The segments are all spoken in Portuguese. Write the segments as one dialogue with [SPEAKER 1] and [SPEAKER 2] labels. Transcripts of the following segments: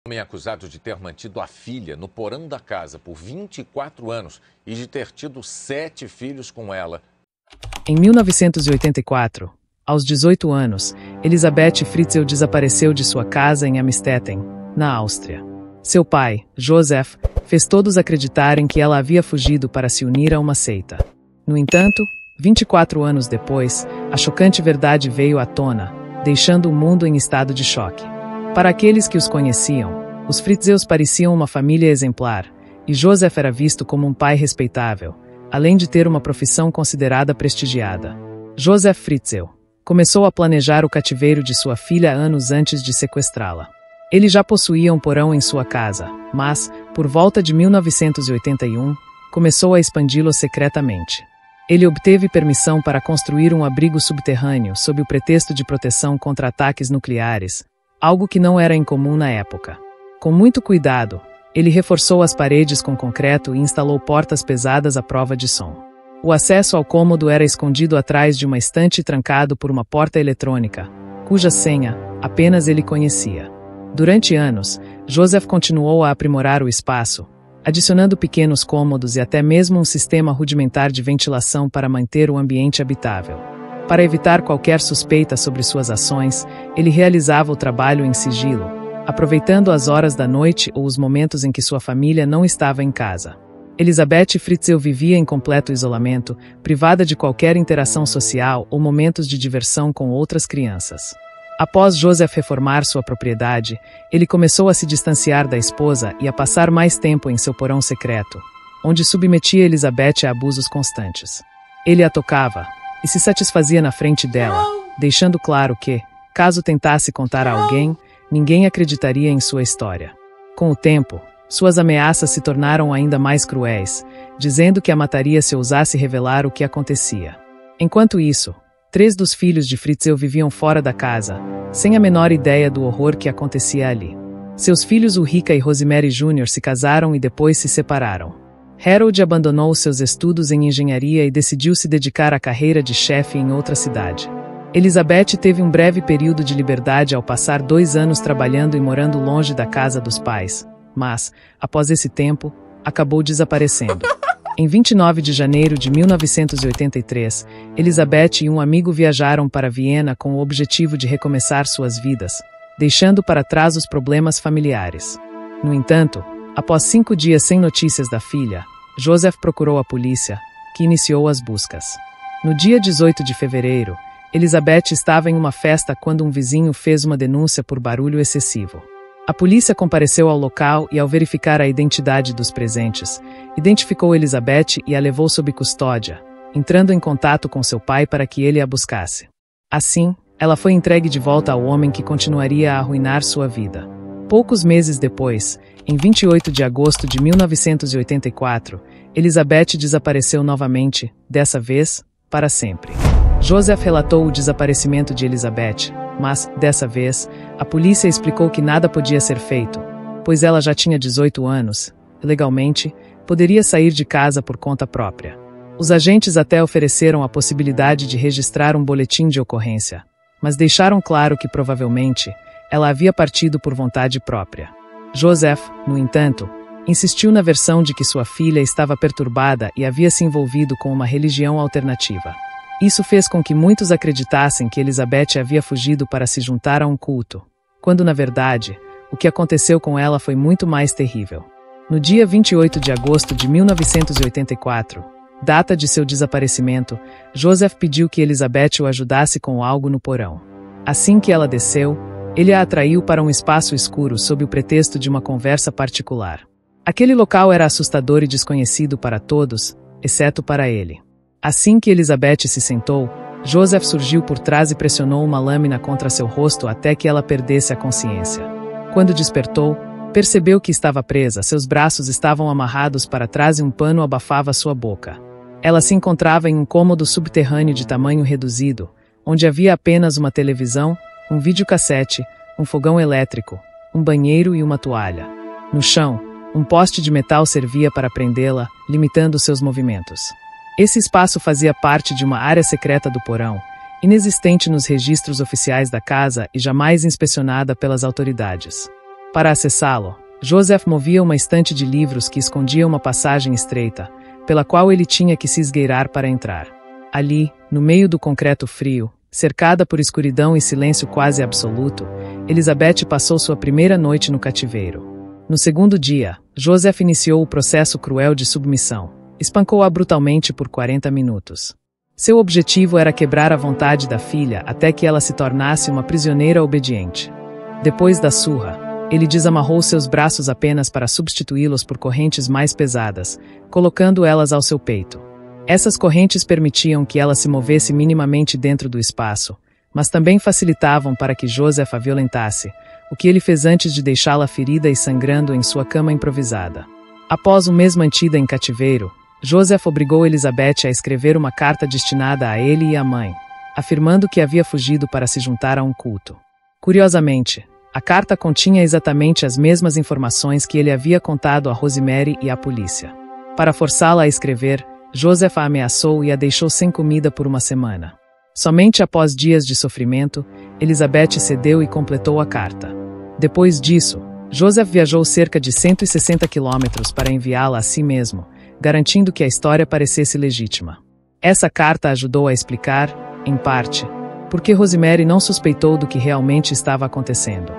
[SPEAKER 1] Homem acusado de ter mantido a filha no porão da casa por 24 anos e de ter tido 7 filhos com ela.
[SPEAKER 2] Em 1984, aos 18 anos, Elisabeth Fritzl desapareceu de sua casa em Amstetten, na Áustria. Seu pai, Josef, fez todos acreditarem que ela havia fugido para se unir a uma seita. No entanto, 24 anos depois, a chocante verdade veio à tona, deixando o mundo em estado de choque. Para aqueles que os conheciam, os Fritzls pareciam uma família exemplar, e Josef era visto como um pai respeitável, além de ter uma profissão considerada prestigiada. Josef Fritzl começou a planejar o cativeiro de sua filha anos antes de sequestrá-la. Ele já possuía um porão em sua casa, mas, por volta de 1981, começou a expandi-lo secretamente. Ele obteve permissão para construir um abrigo subterrâneo sob o pretexto de proteção contra ataques nucleares, algo que não era incomum na época. Com muito cuidado, ele reforçou as paredes com concreto e instalou portas pesadas à prova de som. O acesso ao cômodo era escondido atrás de uma estante trancado por uma porta eletrônica, cuja senha apenas ele conhecia. Durante anos, Josef continuou a aprimorar o espaço, adicionando pequenos cômodos e até mesmo um sistema rudimentar de ventilação para manter o ambiente habitável. Para evitar qualquer suspeita sobre suas ações, ele realizava o trabalho em sigilo, aproveitando as horas da noite ou os momentos em que sua família não estava em casa. Elisabeth Fritzl vivia em completo isolamento, privada de qualquer interação social ou momentos de diversão com outras crianças. Após Josef reformar sua propriedade, ele começou a se distanciar da esposa e a passar mais tempo em seu porão secreto, onde submetia Elisabeth a abusos constantes. Ele a tocava e se satisfazia na frente dela, deixando claro que, caso tentasse contar a alguém, ninguém acreditaria em sua história. Com o tempo, suas ameaças se tornaram ainda mais cruéis, dizendo que a mataria se ousasse revelar o que acontecia. Enquanto isso, 3 dos filhos de Fritzl viviam fora da casa, sem a menor ideia do horror que acontecia ali. Seus filhos Ulrika e Rosemary Jr. se casaram e depois se separaram. Harold abandonou seus estudos em engenharia e decidiu se dedicar à carreira de chefe em outra cidade. Elisabeth teve um breve período de liberdade ao passar 2 anos trabalhando e morando longe da casa dos pais, mas, após esse tempo, acabou desaparecendo. Em 29 de janeiro de 1983, Elisabeth e um amigo viajaram para Viena com o objetivo de recomeçar suas vidas, deixando para trás os problemas familiares. No entanto, após 5 dias sem notícias da filha, Josef procurou a polícia, que iniciou as buscas. No dia 18 de fevereiro, Elisabeth estava em uma festa quando um vizinho fez uma denúncia por barulho excessivo. A polícia compareceu ao local e, ao verificar a identidade dos presentes, identificou Elisabeth e a levou sob custódia, entrando em contato com seu pai para que ele a buscasse. Assim, ela foi entregue de volta ao homem que continuaria a arruinar sua vida. Poucos meses depois, em 28 de agosto de 1984, Elisabeth desapareceu novamente, dessa vez, para sempre. Josef relatou o desaparecimento de Elisabeth, mas, dessa vez, a polícia explicou que nada podia ser feito, pois ela já tinha 18 anos, e, legalmente, poderia sair de casa por conta própria. Os agentes até ofereceram a possibilidade de registrar um boletim de ocorrência, mas deixaram claro que, provavelmente, ela havia partido por vontade própria. Josef, no entanto, insistiu na versão de que sua filha estava perturbada e havia se envolvido com uma religião alternativa. Isso fez com que muitos acreditassem que Elisabeth havia fugido para se juntar a um culto, quando, na verdade, o que aconteceu com ela foi muito mais terrível. No dia 28 de agosto de 1984, data de seu desaparecimento, Josef pediu que Elisabeth o ajudasse com algo no porão. Assim que ela desceu, ele a atraiu para um espaço escuro sob o pretexto de uma conversa particular. Aquele local era assustador e desconhecido para todos, exceto para ele. Assim que Elisabeth se sentou, Josef surgiu por trás e pressionou uma lâmina contra seu rosto até que ela perdesse a consciência. Quando despertou, percebeu que estava presa, seus braços estavam amarrados para trás e um pano abafava sua boca. Ela se encontrava em um cômodo subterrâneo de tamanho reduzido, onde havia apenas uma televisão, um videocassete, um fogão elétrico, um banheiro e uma toalha. No chão, um poste de metal servia para prendê-la, limitando seus movimentos. Esse espaço fazia parte de uma área secreta do porão, inexistente nos registros oficiais da casa e jamais inspecionada pelas autoridades. Para acessá-lo, Joseph movia uma estante de livros que escondia uma passagem estreita, pela qual ele tinha que se esgueirar para entrar. Ali, no meio do concreto frio, cercada por escuridão e silêncio quase absoluto, Elizabeth passou sua primeira noite no cativeiro. No segundo dia, Joseph iniciou o processo cruel de submissão. Espancou-a brutalmente por 40 minutos. Seu objetivo era quebrar a vontade da filha até que ela se tornasse uma prisioneira obediente. Depois da surra, ele desamarrou seus braços apenas para substituí-los por correntes mais pesadas, colocando elas ao seu peito. Essas correntes permitiam que ela se movesse minimamente dentro do espaço, mas também facilitavam para que Joseph a violentasse, o que ele fez antes de deixá-la ferida e sangrando em sua cama improvisada. Após um mês mantida em cativeiro, Joseph obrigou Elizabeth a escrever uma carta destinada a ele e à mãe, afirmando que havia fugido para se juntar a um culto. Curiosamente, a carta continha exatamente as mesmas informações que ele havia contado a Rosemary e à polícia. Para forçá-la a escrever, Joseph a ameaçou e a deixou sem comida por uma semana. Somente após dias de sofrimento, Elizabeth cedeu e completou a carta. Depois disso, Joseph viajou cerca de 160 quilômetros para enviá-la a si mesmo, garantindo que a história parecesse legítima. Essa carta ajudou a explicar, em parte, por que Rosemary não suspeitou do que realmente estava acontecendo.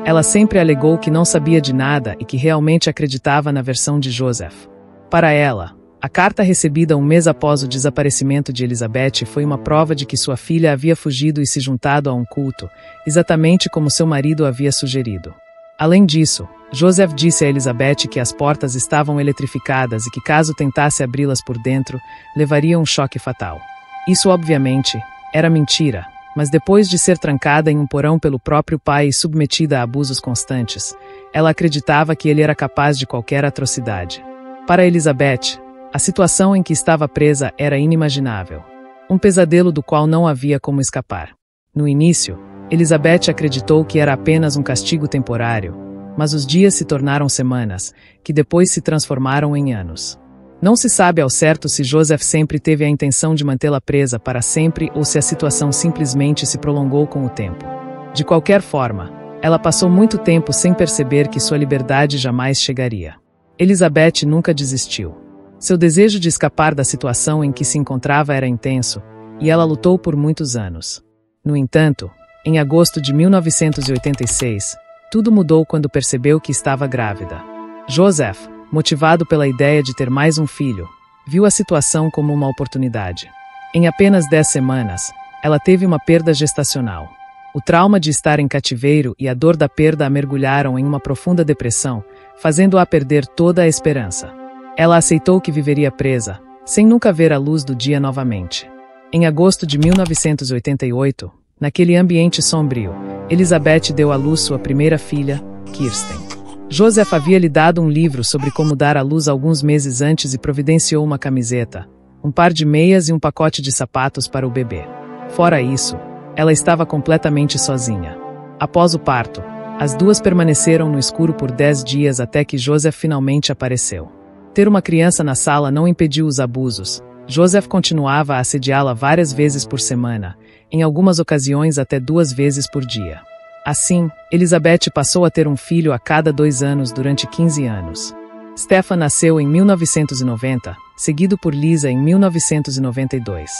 [SPEAKER 2] Ela sempre alegou que não sabia de nada e que realmente acreditava na versão de Joseph. Para ela, a carta recebida um mês após o desaparecimento de Elizabeth foi uma prova de que sua filha havia fugido e se juntado a um culto, exatamente como seu marido havia sugerido. Além disso, Joseph disse a Elizabeth que as portas estavam eletrificadas e que caso tentasse abri-las por dentro, levaria um choque fatal. Isso obviamente era mentira, mas depois de ser trancada em um porão pelo próprio pai e submetida a abusos constantes, ela acreditava que ele era capaz de qualquer atrocidade. Para Elizabeth, a situação em que estava presa era inimaginável. Um pesadelo do qual não havia como escapar. No início, Elizabeth acreditou que era apenas um castigo temporário, mas os dias se tornaram semanas, que depois se transformaram em anos. Não se sabe ao certo se Joseph sempre teve a intenção de mantê-la presa para sempre ou se a situação simplesmente se prolongou com o tempo. De qualquer forma, ela passou muito tempo sem perceber que sua liberdade jamais chegaria. Elizabeth nunca desistiu. Seu desejo de escapar da situação em que se encontrava era intenso, e ela lutou por muitos anos. No entanto, em agosto de 1986, tudo mudou quando percebeu que estava grávida. Joseph, motivado pela ideia de ter mais um filho, viu a situação como uma oportunidade. Em apenas 10 semanas, ela teve uma perda gestacional. O trauma de estar em cativeiro e a dor da perda a mergulharam em uma profunda depressão, fazendo-a perder toda a esperança. Ela aceitou que viveria presa, sem nunca ver a luz do dia novamente. Em agosto de 1988, naquele ambiente sombrio, Elizabeth deu à luz sua primeira filha, Kirsten. Joseph havia lhe dado um livro sobre como dar à luz alguns meses antes e providenciou uma camiseta, um par de meias e um pacote de sapatos para o bebê. Fora isso, ela estava completamente sozinha. Após o parto, as duas permaneceram no escuro por 10 dias até que Joseph finalmente apareceu. Ter uma criança na sala não impediu os abusos. Joseph continuava a assediá-la várias vezes por semana, em algumas ocasiões até 2 vezes por dia. Assim, Elizabeth passou a ter um filho a cada 2 anos durante 15 anos. Stefan nasceu em 1990, seguido por Lisa em 1992.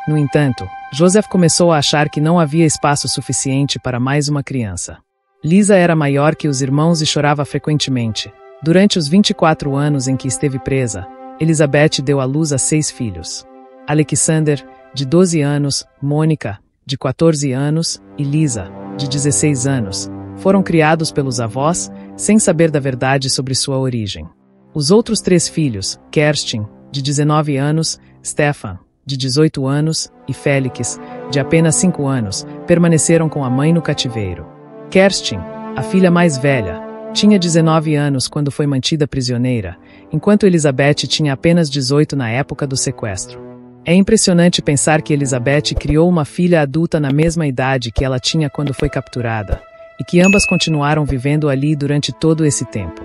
[SPEAKER 2] No entanto, Joseph começou a achar que não havia espaço suficiente para mais uma criança. Lisa era maior que os irmãos e chorava frequentemente. Durante os 24 anos em que esteve presa, Elizabeth deu à luz a 6 filhos. Alexander, de 12 anos, Mônica, de 14 anos, e Lisa, de 16 anos, foram criados pelos avós, sem saber da verdade sobre sua origem. Os outros 3 filhos, Kerstin, de 19 anos, Stefan, de 18 anos, e Félix, de apenas 5 anos, permaneceram com a mãe no cativeiro. Kerstin, a filha mais velha, tinha 19 anos quando foi mantida prisioneira, enquanto Elizabeth tinha apenas 18 na época do sequestro. É impressionante pensar que Elizabeth criou uma filha adulta na mesma idade que ela tinha quando foi capturada, e que ambas continuaram vivendo ali durante todo esse tempo.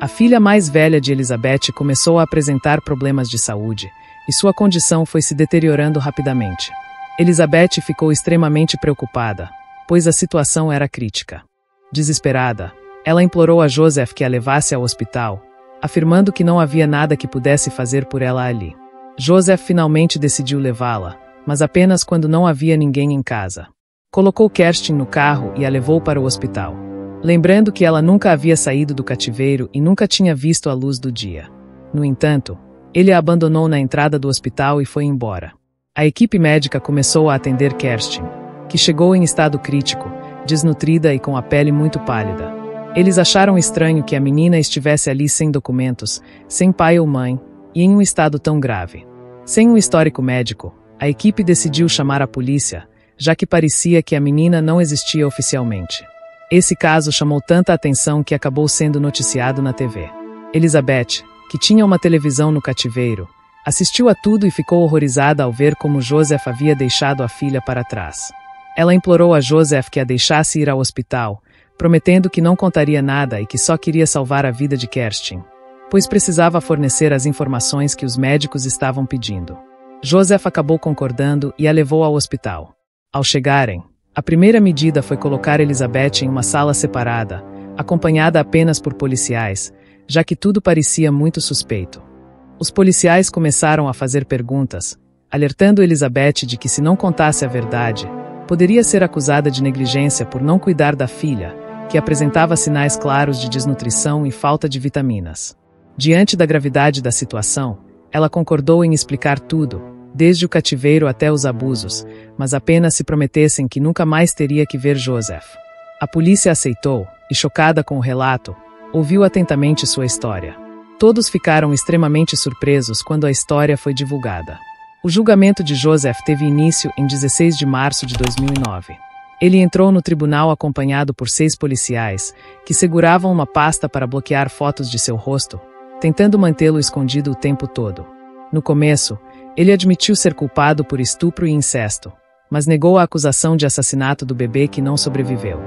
[SPEAKER 2] A filha mais velha de Elizabeth começou a apresentar problemas de saúde, e sua condição foi se deteriorando rapidamente. Elizabeth ficou extremamente preocupada, pois a situação era crítica. Desesperada, Ela implorou a Joseph que a levasse ao hospital, afirmando que não havia nada que pudesse fazer por ela ali. Joseph finalmente decidiu levá-la, mas apenas quando não havia ninguém em casa. Colocou Kerstin no carro e a levou para o hospital, lembrando que ela nunca havia saído do cativeiro e nunca tinha visto a luz do dia. No entanto, ele a abandonou na entrada do hospital e foi embora. A equipe médica começou a atender Kerstin, que chegou em estado crítico, desnutrida e com a pele muito pálida. Eles acharam estranho que a menina estivesse ali sem documentos, sem pai ou mãe, e em um estado tão grave. Sem um histórico médico, a equipe decidiu chamar a polícia, já que parecia que a menina não existia oficialmente. Esse caso chamou tanta atenção que acabou sendo noticiado na TV. Elizabeth, que tinha uma televisão no cativeiro, assistiu a tudo e ficou horrorizada ao ver como Joseph havia deixado a filha para trás. Ela implorou a Joseph que a deixasse ir ao hospital, prometendo que não contaria nada e que só queria salvar a vida de Kerstin, pois precisava fornecer as informações que os médicos estavam pedindo. Joseph acabou concordando e a levou ao hospital. Ao chegarem, a primeira medida foi colocar Elizabeth em uma sala separada, acompanhada apenas por policiais, já que tudo parecia muito suspeito. Os policiais começaram a fazer perguntas, alertando Elizabeth de que se não contasse a verdade, poderia ser acusada de negligência por não cuidar da filha, que apresentava sinais claros de desnutrição e falta de vitaminas. Diante da gravidade da situação, ela concordou em explicar tudo, desde o cativeiro até os abusos, mas apenas se prometessem que nunca mais teria que ver Joseph. A polícia aceitou, e chocada com o relato, ouviu atentamente sua história. Todos ficaram extremamente surpresos quando a história foi divulgada. O julgamento de Joseph teve início em 16 de março de 2009. Ele entrou no tribunal acompanhado por 6 policiais, que seguravam uma pasta para bloquear fotos de seu rosto, tentando mantê-lo escondido o tempo todo. No começo, ele admitiu ser culpado por estupro e incesto, mas negou a acusação de assassinato do bebê que não sobreviveu.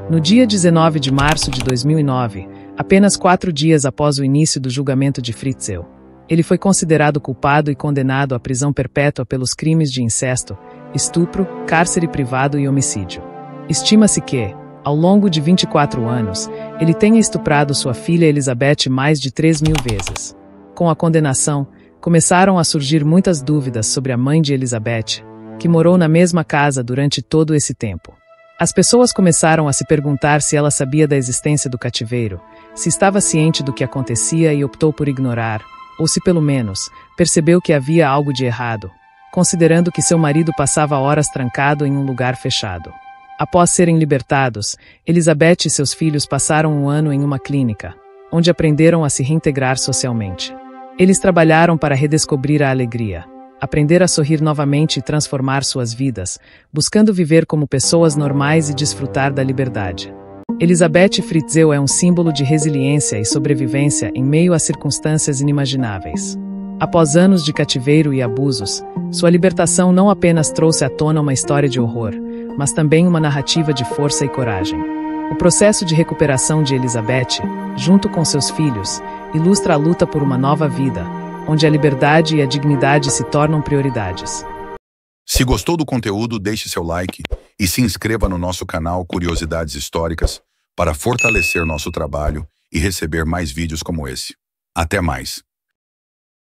[SPEAKER 2] No dia 19 de março de 2009, apenas 4 dias após o início do julgamento de Fritzl, ele foi considerado culpado e condenado à prisão perpétua pelos crimes de incesto, estupro, cárcere privado e homicídio. Estima-se que, ao longo de 24 anos, ele tenha estuprado sua filha Elizabeth mais de 3.000 vezes. Com a condenação, começaram a surgir muitas dúvidas sobre a mãe de Elizabeth, que morou na mesma casa durante todo esse tempo. As pessoas começaram a se perguntar se ela sabia da existência do cativeiro, se estava ciente do que acontecia e optou por ignorar, ou se pelo menos, percebeu que havia algo de errado, considerando que seu marido passava horas trancado em um lugar fechado. Após serem libertados, Elizabeth e seus filhos passaram um ano em uma clínica, onde aprenderam a se reintegrar socialmente. Eles trabalharam para redescobrir a alegria, aprender a sorrir novamente e transformar suas vidas, buscando viver como pessoas normais e desfrutar da liberdade. Elizabeth Fritzl é um símbolo de resiliência e sobrevivência em meio a circunstâncias inimagináveis. Após anos de cativeiro e abusos, sua libertação não apenas trouxe à tona uma história de horror, mas também uma narrativa de força e coragem. O processo de recuperação de Elizabeth, junto com seus filhos, ilustra a luta por uma nova vida, onde a liberdade e a dignidade se tornam prioridades.
[SPEAKER 3] Se gostou do conteúdo, deixe seu like e se inscreva no nosso canal Curiosidades Históricas para fortalecer nosso trabalho e receber mais vídeos como esse. Até mais!